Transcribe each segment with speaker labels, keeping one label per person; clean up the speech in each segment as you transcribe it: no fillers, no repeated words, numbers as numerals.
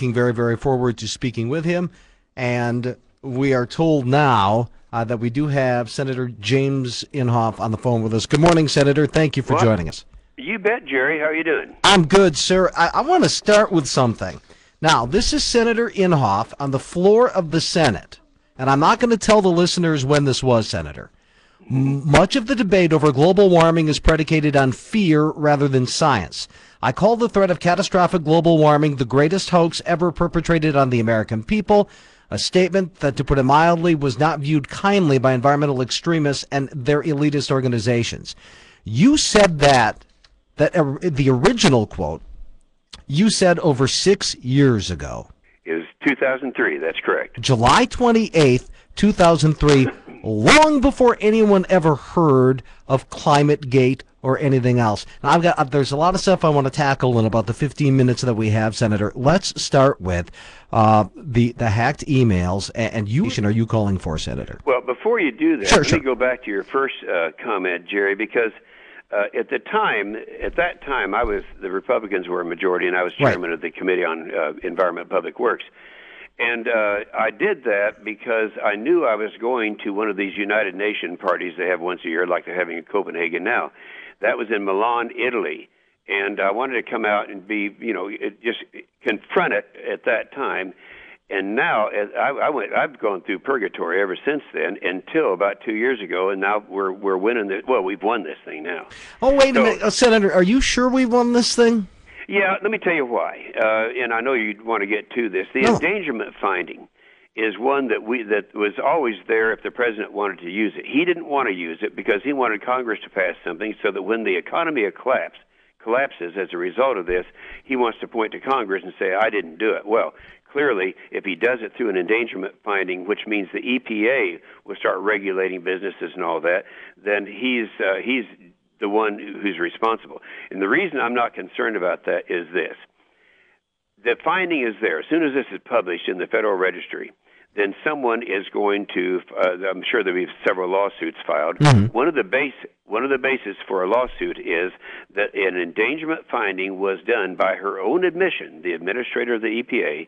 Speaker 1: Looking very, very forward to speaking with him. And we are told now that we do have Senator James Inhofe on the phone with us. Good morning, Senator. Thank you for joining us.
Speaker 2: You bet, Jerry. How are you doing?
Speaker 1: I'm good, sir. I want to start with something. Now, this is Senator Inhofe on the floor of the Senate. And I'm not going to tell the listeners when this was, Senator. Much of the debate over global warming is predicated on fear rather than science. I call the threat of catastrophic global warming the greatest hoax ever perpetrated on the American people, a statement that, to put it mildly, was not viewed kindly by environmental extremists and their elitist organizations. You said that the original quote, you said over 6 years ago.
Speaker 2: It was 2003, that's correct.
Speaker 1: July 28th, 2003, long before anyone ever heard of Climategate or anything else. Now, there's a lot of stuff I want to tackle in about the 15 minutes that we have, Senator. Let's start with the hacked emails. And are you calling for, Senator?
Speaker 2: Well, before you do that, let me go back to your first comment, Jerry, because at that time, the Republicans were a majority, and I was chairman of the Committee on Environment and Public Works. And I did that because I knew I was going to one of these United Nations parties they have once a year, like they're having in Copenhagen now. That was in Milan, Italy. And I wanted to come out and be, just confront it at that time. And now I've gone through purgatory ever since then until about 2 years ago, and now we're winning this. Well, we've won this thing now.
Speaker 1: Oh, wait a minute, Senator. Are you sure we won this thing?
Speaker 2: Yeah, let me tell you why. And I know you'd want to get to this. The endangerment finding is one that was always there if the president wanted to use it. He didn't want to use it because he wanted Congress to pass something so that when the economy collapses as a result of this, he wants to point to Congress and say, I didn't do it. Well, clearly, if he does it through an endangerment finding, which means the EPA will start regulating businesses and all that, then he's the one who's responsible. And the reason I'm not concerned about that is this. The finding is there. As soon as this is published in the Federal Registry, then someone is going to, I'm sure there'll be several lawsuits filed. Mm-hmm. One of the bases for a lawsuit is that an endangerment finding was done by her own admission, the administrator of the EPA,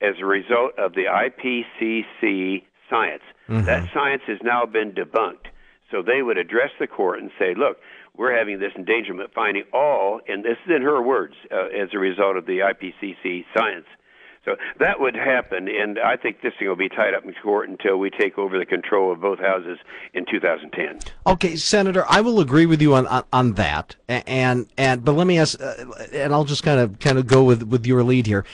Speaker 2: as a result of the IPCC science. Mm-hmm. That science has now been debunked. So they would address the court and say, look, we're having this endangerment finding and this is in her words, as a result of the IPCC science. So that would happen, and I think this thing will be tied up in court until we take over the control of both houses in 2010.
Speaker 1: Okay, Senator, I will agree with you on that, but let me ask, and I'll just kind of go with your lead here.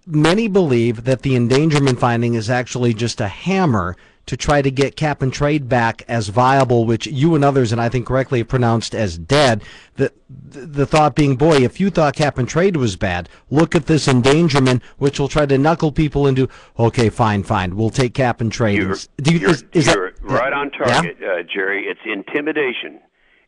Speaker 1: Many believe that the endangerment finding is actually just a hammer to try to get cap and trade back as viable, which you and others, and I think correctly, have pronounced as dead. The thought being, boy, if you thought cap and trade was bad, look at this endangerment, which will try to knuckle people into, okay, fine, we'll take cap and trade.
Speaker 2: You're right on target, Jerry. It's intimidation.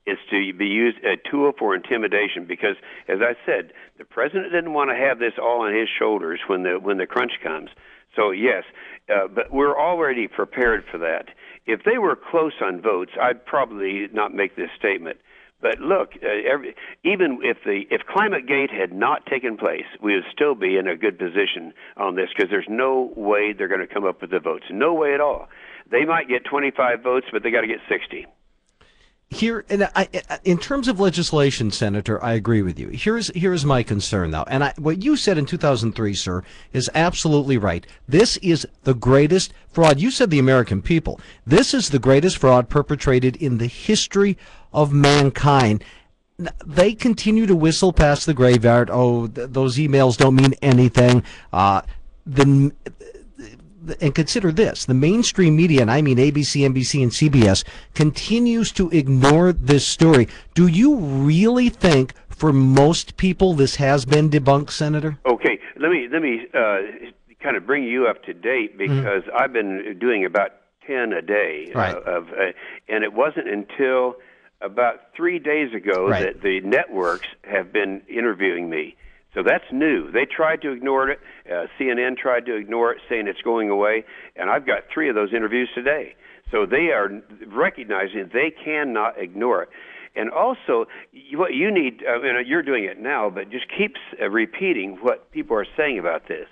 Speaker 2: It's to be used a tool for intimidation because, as I said, the president didn't want to have this all on his shoulders when the crunch comes. So, yes, but we're already prepared for that. If they were close on votes, I'd probably not make this statement. But look, even if Climategate had not taken place, we would still be in a good position on this because there's no way they're going to come up with the votes. No way at all. They might get 25 votes, but they got to get 60.
Speaker 1: Here, in terms of legislation, Senator, I agree with you. Here's my concern, though, and what you said in 2003, sir, is absolutely right. This is the greatest fraud. You said the American people. This is the greatest fraud perpetrated in the history of mankind. They continue to whistle past the graveyard. Oh, those emails don't mean anything. And consider this, the mainstream media, and I mean ABC, NBC, and CBS, continues to ignore this story. Do you really think, for most people, this has been debunked, Senator?
Speaker 2: Okay, let me kind of bring you up to date because I've been doing about 10 a day, and it wasn't until about 3 days ago that the networks have been interviewing me. So that's new. They tried to ignore it. CNN tried to ignore it, saying it's going away. And I've got 3 of those interviews today. So they are recognizing they cannot ignore it. And also, what you need, you're doing it now, but just keep repeating what people are saying about this.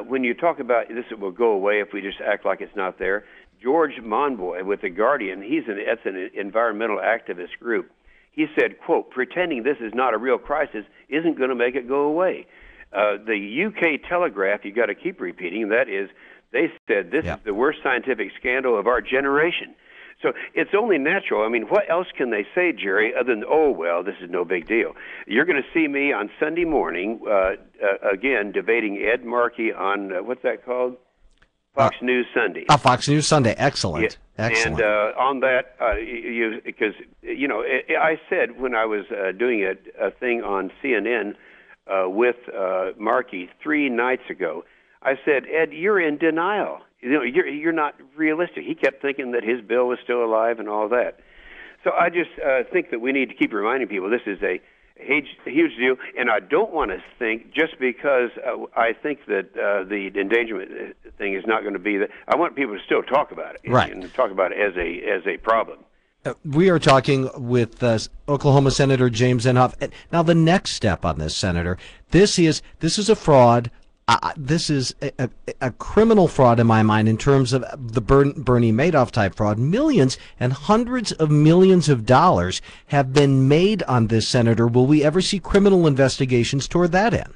Speaker 2: When you talk about this, it will go away if we just act like it's not there. George Monboy with The Guardian, that's an environmental activist group. He said, quote, pretending this is not a real crisis isn't going to make it go away. The UK Telegraph, you got to keep repeating, that is, they said this is the worst scientific scandal of our generation. So it's only natural. I mean, what else can they say, Jerry, other than, oh, well, this is no big deal? You're going to see me on Sunday morning, again, debating Ed Markey on, what's that called? Fox News Sunday.
Speaker 1: Fox News Sunday. Excellent.
Speaker 2: Yeah.
Speaker 1: Excellent.
Speaker 2: And on that, because, I said when I was doing a thing on CNN with Markey 3 nights ago, I said, Ed, you're in denial. You're not realistic. He kept thinking that his bill was still alive and all that. So I just think that we need to keep reminding people this is a huge deal, and I don't want to think just because I think that the endangerment thing is not going to be that. I want people to still talk about it,
Speaker 1: right,
Speaker 2: and talk about it as a problem.
Speaker 1: We are talking with Oklahoma Senator James Inhofe. Now, the next step on this, Senator, this is a fraud. This is a criminal fraud in my mind in terms of the Bernie Madoff type fraud. Millions and hundreds of millions of dollars have been made on this, Senator. Will we ever see criminal investigations toward that end?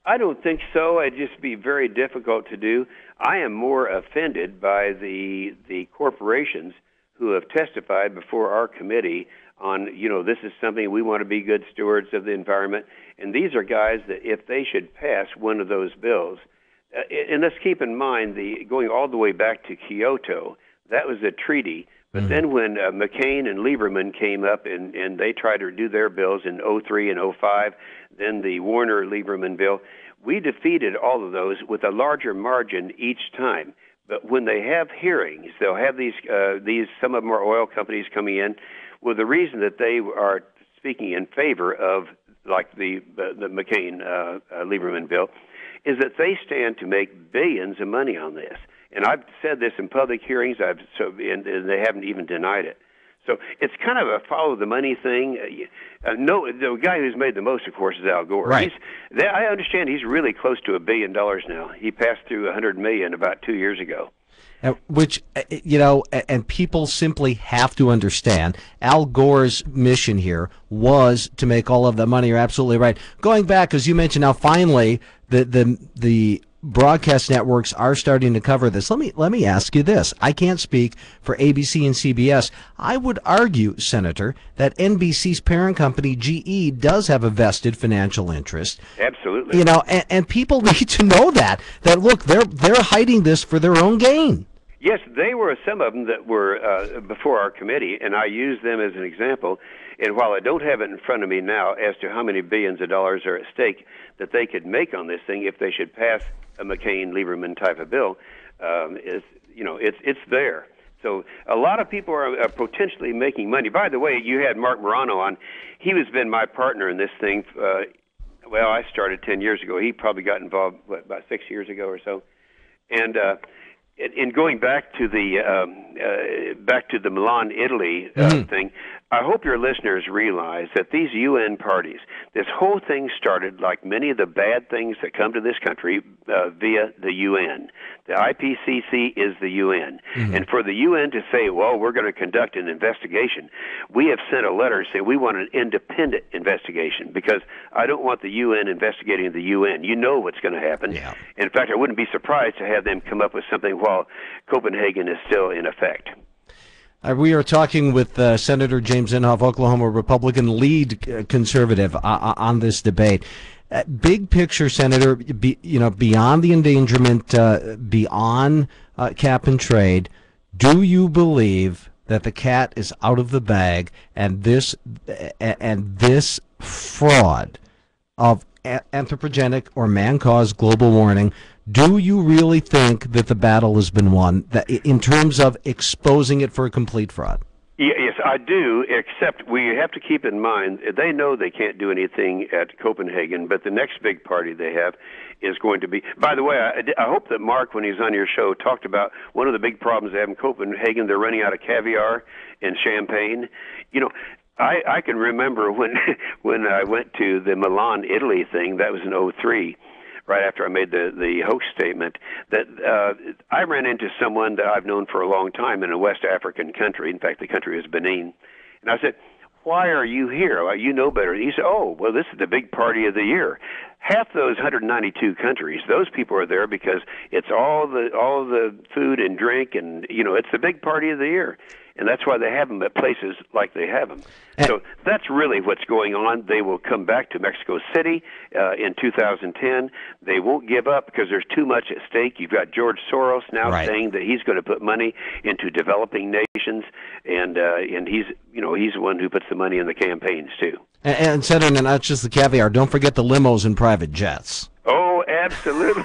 Speaker 2: I don't think so. It'd just be very difficult to do. I am more offended by the corporations who have testified before our committee on, this is something we want to be good stewards of the environment. And these are guys that if they should pass one of those bills, and let's keep in mind going all the way back to Kyoto, that was a treaty. But then when McCain and Lieberman came up and they tried to do their bills in 03 and 05, then the Warner-Lieberman bill, we defeated all of those with a larger margin each time. But when they have hearings, they'll have these some of them are oil companies coming in. Well, the reason that they are speaking in favor of like the McCain Lieberman bill is that they stand to make billions of money on this. And I've said this in public hearings, and they haven't even denied it. So it's kind of a follow the money thing. The guy who's made the most, of course, is Al Gore.
Speaker 1: Right.
Speaker 2: I understand he's really close to $1 billion now. He passed through $100 million about 2 years ago.
Speaker 1: Which, and people simply have to understand, Al Gore's mission here was to make all of the money. You're absolutely right. Going back, as you mentioned, now finally, the broadcast networks are starting to cover this. Let me ask you this. I can't speak for ABC and CBS. I would argue, Senator, that NBC's parent company, GE, does have a vested financial interest.
Speaker 2: Absolutely.
Speaker 1: And people need to know that look, they're hiding this for their own gain.
Speaker 2: Yes, they were some of them that were before our committee, and I used them as an example. And while I don't have it in front of me now as to how many billions of dollars are at stake that they could make on this thing if they should pass a McCain-Lieberman type of bill, it's there. So a lot of people are potentially making money. By the way, you had Mark Morano on. He has been my partner in this thing. I started 10 years ago. He probably got involved, about 6 years ago or so. And in going back to the Milan, Italy thing, I hope your listeners realize that these UN parties, this whole thing started like many of the bad things that come to this country via the UN. The IPCC is the UN. And for the UN to say, well, we're going to conduct an investigation, we have sent a letter saying we want an independent investigation because I don't want the UN investigating the UN. You know what's going to happen.
Speaker 1: Yeah.
Speaker 2: In fact, I wouldn't be surprised to have them come up with something while Copenhagen is still in effect.
Speaker 1: We are talking with Senator James Inhofe, Oklahoma Republican lead conservative, on this debate. Big picture, Senator, beyond the endangerment, beyond cap and trade, do you believe that the cat is out of the bag and this fraud of anthropogenic or man-caused global warming? Do you really think that the battle has been won in terms of exposing it for a complete fraud?
Speaker 2: Yes, I do, except we have to keep in mind, they know they can't do anything at Copenhagen, but the next big party they have is going to be... By the way, I hope that Mark, when he's on your show, talked about one of the big problems they have in Copenhagen. They're running out of caviar and champagne. I can remember when when I went to the Milan, Italy thing. That was in '03, right after I made the hoax statement. That I ran into someone that I've known for a long time in a West African country. In fact, the country is Benin, and I said, "Why are you here? Well, you know better." He said, "Oh, well, this is the big party of the year." Half those 192 countries, those people are there because it's all the food and drink, and it's the big party of the year. And that's why they have them at places like they have them. So that's really what's going on. They will come back to Mexico City in 2010. They won't give up because there's too much at stake. You've got George Soros now saying that he's going to put money into developing nations, and he's the one who puts the money in the campaigns too.
Speaker 1: And Senator, not just the caviar. Don't forget the limos and private jets.
Speaker 2: Oh, absolutely.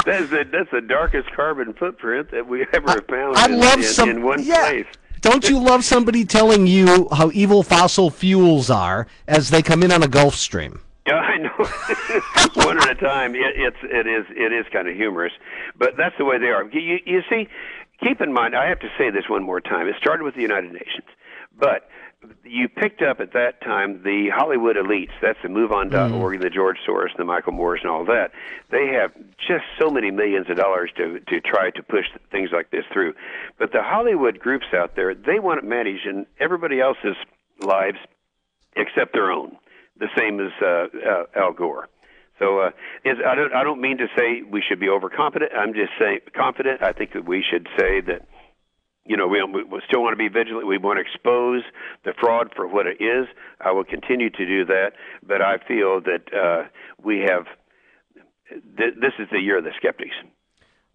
Speaker 2: That's the darkest carbon footprint that we ever have found in one place.
Speaker 1: Don't you love somebody telling you how evil fossil fuels are as they come in on a Gulf Stream?
Speaker 2: Yeah, I know. One at a time. It is kind of humorous, but that's the way they are. You see, keep in mind, I have to say this one more time. It started with the United Nations, but you picked up at that time the Hollywood elites. That's the MoveOn.org, the George Soros, the Michael Moores, and all that. They have just so many millions of dollars to try to push things like this through. But the Hollywood groups out there, they want it managed in everybody else's lives except their own, the same as Al Gore. So I don't mean to say we should be overconfident. I'm just saying confident. I think that we should say that we still want to be vigilant. We want to expose the fraud for what it is. I will continue to do that, but I feel that we have this is the year of the skeptics.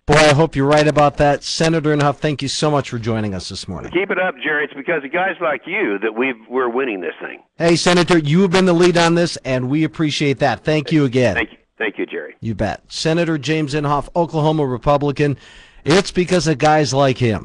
Speaker 1: Boy, I hope you're right about that. Senator Inhofe, thank you so much for joining us this morning.
Speaker 2: Keep it up, Jerry. It's because of guys like you that we're winning this thing.
Speaker 1: Hey, Senator, you have been the lead on this, and we appreciate that. Thank you again.
Speaker 2: Thank you, Jerry.
Speaker 1: You bet. Senator James Inhofe, Oklahoma Republican. It's because of guys like him